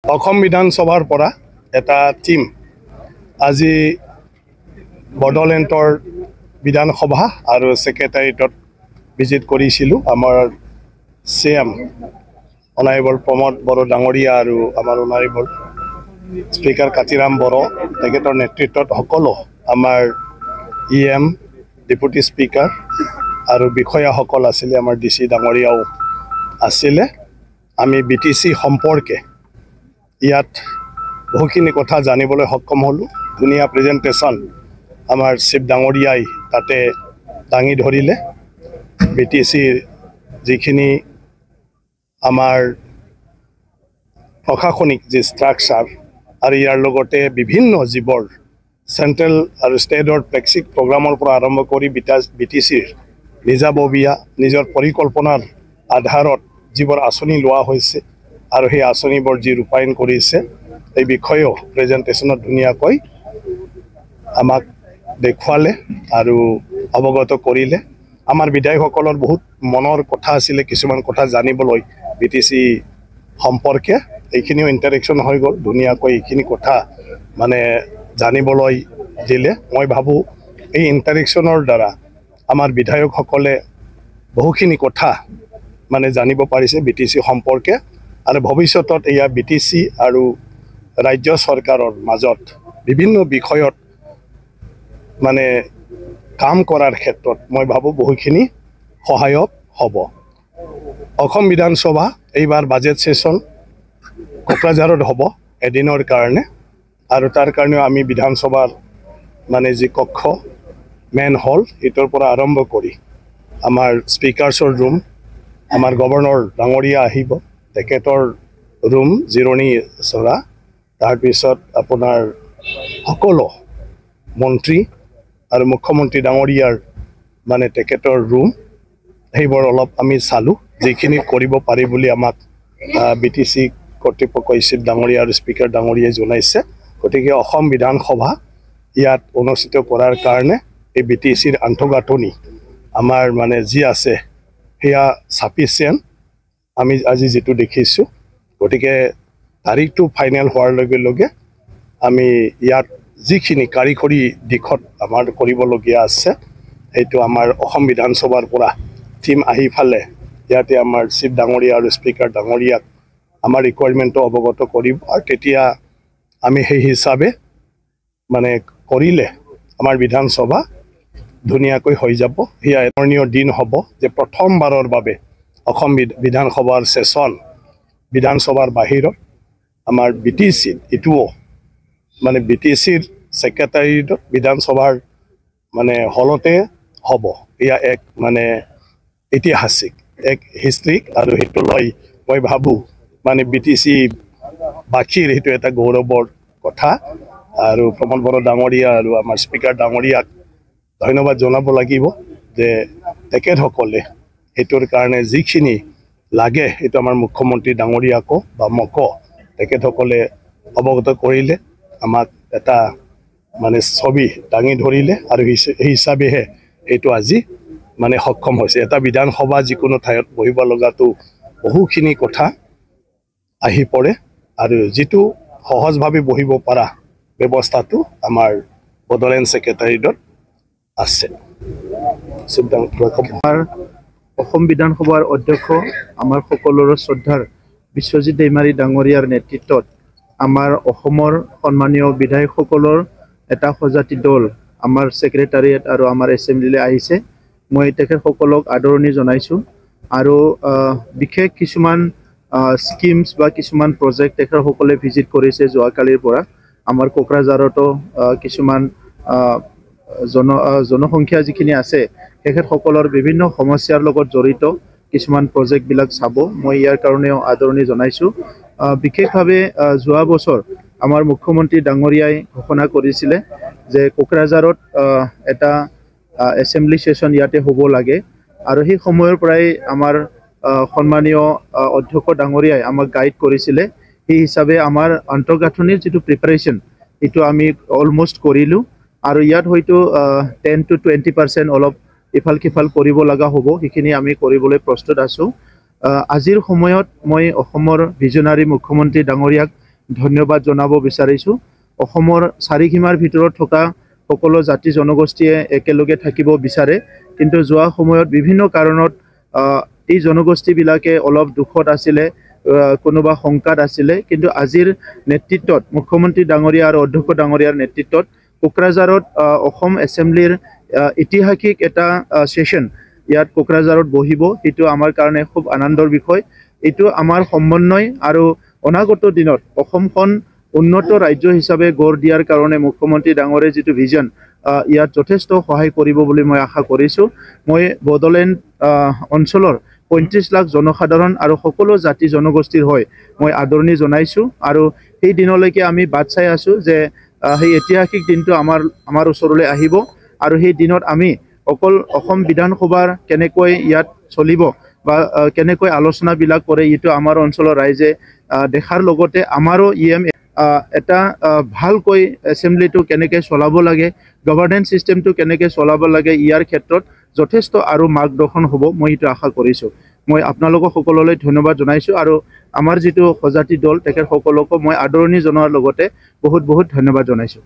অসম বিধানসভাৰ পৰা এটা টিম আজি বড়োলেণ্ডৰ বিধানসভা আৰু সেক্ৰেটাৰিয়েটত ভিজিট কৰিছিলোঁ। আমাৰ CM অনাৰেবল প্ৰমোদ বড়ো ডাঙৰীয়া আৰু আমাৰ অনাৰেবল স্পিকাৰ কাতিৰাম বড়ো তেখেতৰ নেতৃত্বত সকলো আমাৰ EM ডেপুটি স্পিকাৰ আৰু বিষয়াসকল আছিলে, আমাৰ DC ডাঙৰীয়াও আছিলে। আমি BTC সম্পৰ্কে ইয়াত বহুখিনি কথা জানিবলৈ সক্ষম হ'লোঁ। ধুনীয়া প্ৰেজেণ্টেশ্যন আমাৰ চিফ ডাঙৰীয়াই তাতে দাঙি ধৰিলে। BTCৰ যিখিনি আমাৰ প্ৰশাসনিক যি ষ্ট্ৰাকচাৰ আৰু ইয়াৰ লগতে বিভিন্ন যিবোৰ চেণ্ট্ৰেল আৰু ষ্টেটৰ ফ্লেগশ্বিপ প্ৰগ্ৰামৰ পৰা আৰম্ভ কৰি BTCৰ নিজাববীয়া নিজৰ পৰিকল্পনাৰ আধাৰত যিবোৰ আঁচনি লোৱা হৈছে আৰু সেই আঁচনিবোৰ যি ৰূপায়ণ কৰিছে এই বিষয়েও প্ৰেজেণ্টেশ্যনত ধুনীয়াকৈ আমাক দেখুৱালে আৰু অৱগত কৰিলে। আমাৰ বিধায়কসকলৰ বহুত মনৰ কথা আছিলে, কিছুমান কথা জানিবলৈ BTC সম্পৰ্কে এইখিনিও ইণ্টাৰেকশ্যন হৈ গ'ল। ধুনীয়াকৈ এইখিনি কথা মানে জানিবলৈ দিলে। মই ভাবোঁ এই ইণ্টাৰেকশ্যনৰ দ্বাৰা আমাৰ বিধায়কসকলে বহুখিনি কথা মানে জানিব পাৰিছে BTC সম্পৰ্কে আৰু ভৱিষ্যতত এয়া BTC আৰু ৰাজ্য চৰকাৰৰ মাজত বিভিন্ন বিষয়ত মানে কাম কৰাৰ ক্ষেত্ৰত মই ভাবোঁ বহুখিনি সহায়ক হ'ব। অসম বিধানসভা এইবাৰ বাজেট সেশ্যন কোকৰাঝাৰত হ'ব এদিনৰ কাৰণে, আৰু তাৰ কাৰণেও আমি বিধানসভাৰ মানে যি কক্ষ মেইন হল এইটোৰ পৰা আৰম্ভ কৰি আমাৰ স্পিকাৰ্ছৰ ৰুম, আমাৰ গভৰ্ণৰ ডাঙৰীয়া আহিব, তেখেতৰ ৰুম জিৰণি চৰা, তাৰপিছত আপোনাৰ সকলো মন্ত্ৰী আৰু মুখ্যমন্ত্ৰী ডাঙৰীয়াৰ মানে তেখেতৰ ৰুম, সেইবোৰ অলপ আমি চালোঁ। যিখিনি কৰিব পাৰি বুলি আমাক BTC কৰ্তৃপক্ষই চিফ ডাঙৰীয়া আৰু স্পিকাৰ ডাঙৰীয়াই জনাইছে। গতিকে অসম বিধানসভা ইয়াত অনুষ্ঠিত কৰাৰ কাৰণে এই BTCৰ আন্তঃগাঁথনি আমাৰ মানে যি আছে সেয়া চাফিচিয়েণ্ট আমি আজি যিটো দেখিছোঁ। গতিকে তাৰিখটো ফাইনেল হোৱাৰ লগে লগে আমি ইয়াত যিখিনি কাৰিকৰী দিশত আমাৰ কৰিবলগীয়া আছে সেইটো আমাৰ অসম বিধানসভাৰ পৰা টিম আহি ফালে ইয়াতে আমাৰ চিফ ডাঙৰীয়া আৰু স্পিকাৰ ডাঙৰীয়াক আমাৰ ৰিকুৱাৰমেণ্টটো অৱগত কৰিব, আৰু তেতিয়া আমি সেই হিচাপে মানে কৰিলে আমাৰ বিধানসভা ধুনীয়াকৈ হৈ যাব। সেয়া স্মৰণীয় দিন হ'ব যে প্ৰথমবাৰৰ বাবে অসম বিধানসভাৰ সেশ্যন বিধানসভাৰ বাহিৰত আমাৰ BTC এইটোও মানে BTCৰ ছেক্ৰেটাৰিয়েটত বিধানসভাৰ মানে হলতে হ'ব। এয়া এক মানে ঐতিহাসিক এক হিষ্ট্ৰিক, আৰু সেইটো লৈ মই ভাবোঁ মানে BTC বাসীৰ সেইটো এটা গৌৰৱৰ কথা। আৰু প্ৰমোদ বড়ো ডাঙৰীয়া আৰু আমাৰ স্পিকাৰ ডাঙৰীয়াক ধন্যবাদ জনাব লাগিব যে তেখেতসকলে সেইটোৰ কাৰণে যিখিনি লাগে সেইটো আমাৰ মুখ্যমন্ত্ৰী ডাঙৰীয়াকো বা মোকো তেখেতসকলে অৱগত কৰিলে, আমাক এটা মানে ছবি দাঙি ধৰিলে, আৰু সেই হিচাপেহে এইটো আজি মানে সক্ষম হৈছে। এটা বিধানসভা যিকোনো ঠাইত বহিব লগাটো বহুখিনি কথা আহি পৰে, আৰু যিটো সহজভাৱে বহিব পৰা ব্যৱস্থাটো আমাৰ বড়োলেণ্ড ছেক্ৰেটাৰিয়েটত আছে। অসম বিধানসভাৰ অধ্যক্ষ আমাৰ সকলোৰে শ্ৰদ্ধাৰ বিশ্বজিৎ দৈমাৰী ডাঙৰীয়াৰ নেতৃত্বত আমাৰ অসমৰ সন্মানীয় বিধায়কসকলৰ এটা সজাতি দল আমাৰ ছেক্ৰেটাৰিয়েট আৰু আমাৰ এছেম্বলিলৈ আহিছে। মই তেখেতসকলক আদৰণি জনাইছোঁ, আৰু বিশেষ কিছুমান স্কিমছ বা কিছুমান প্ৰজেক্ট তেখেতসকলে ভিজিট কৰিছে যোৱাকালিৰ পৰা। আমাৰ কোকৰাঝাৰতো কিছুমান জনসংখ্যা যিখিনি আছে তেখেতসকলৰ বিভিন্ন সমস্যাৰ লগত জড়িত কিছুমান প্ৰজেক্টবিলাক চাব। মই ইয়াৰ কাৰণেও আদৰণি জনাইছোঁ। বিশেষভাৱে যোৱা বছৰ আমাৰ মুখ্যমন্ত্ৰী ডাঙৰীয়াই ঘোষণা কৰিছিলে যে কোকৰাঝাৰত এটা এছেম্বলি সেশ্যন ইয়াতে হ'ব লাগে, আৰু সেই সময়ৰ পৰাই আমাৰ সন্মানীয় অধ্যক্ষ ডাঙৰীয়াই আমাক গাইড কৰিছিলে। সেই হিচাপে আমাৰ আন্তঃগাঁথনিৰ যিটো প্ৰিপাৰেশ্যন এইটো আমি অলমষ্ট কৰিলোঁ, আৰু ইয়াত হয়তো 10 to 20% অলপ ইফাল সিফাল কৰিব লগা হ'ব, সেইখিনি আমি কৰিবলৈ প্ৰস্তুত আছোঁ। আজিৰ সময়ত মই অসমৰ ভিজনাৰী মুখ্যমন্ত্ৰী ডাঙৰীয়াক ধন্যবাদ জনাব বিচাৰিছোঁ অসমৰ চাৰিসীমাৰ ভিতৰত থকা সকলো জাতি জনগোষ্ঠীয়ে একেলগে থাকিব বিচাৰে কিন্তু যোৱা সময়ত বিভিন্ন কাৰণত এই জনগোষ্ঠীবিলাকে অলপ দুখত আছিলে কোনোবা শংকাত আছিলে কিন্তু আজিৰ নেতৃত্বত মুখ্যমন্ত্ৰী ডাঙৰীয়া আৰু অধ্যক্ষ ডাঙৰীয়াৰ নেতৃত্বত কোকৰাঝাৰত অসম এছেম্বলিৰ ঐতিহাসিক এটা সেশন ইয়াত কোকৰাঝাৰত বহিব সেইটো আমাৰ কাৰণে খুব আনন্দৰ বিষয় এইটো আমাৰ সমন্বয় আৰু অনাগত দিনত অসমখন উন্নত ৰাজ্য হিচাপে গঢ় দিয়াৰ কাৰণে মুখ্যমন্ত্ৰী ডাঙৰীয়াৰ যিটো ভিজন ইয়াত যথেষ্ট সহায় কৰিব বুলি মই আশা কৰিছোঁ মই বড়োলেণ্ড অঞ্চলৰ 35 লাখ জনসাধাৰণ আৰু সকলো জাতি জনগোষ্ঠীৰ হয় মই আদৰণি জনাইছোঁ আৰু সেই দিনলৈকে আমি বাট চাই আছোঁ যে সেই ঐতিহাসিক দিনটো আমাৰ ওচৰলৈ আহিব আৰু সেই দিনত আমি অকল অসম বিধানসভাৰ কেনেকৈ ইয়াত চলিব বা কেনেকৈ আলোচনাবিলাক কৰে এইটো আমাৰ অঞ্চলৰ ৰাইজে দেখাৰ লগতে আমাৰো এটা ভালকৈ এছেম্বলিটো কেনেকৈ চলাব লাগে গভৰ্নেন্স চিষ্টেমটো কেনেকৈ চলাব লাগে ইয়াৰ ক্ষেত্ৰত যথেষ্ট আৰু মাৰ্গদৰ্শন হ'ব মই এইটো আশা কৰিছোঁ মই আপোনালোকক সকলোলৈ ধন্যবাদ জনাইছোঁ আৰু আমাৰ যিটো সজাতি দল তেখেতসকলকো মই আদৰণি জনোৱাৰ লগতে বহুত বহুত ধন্যবাদ জনাইছোঁ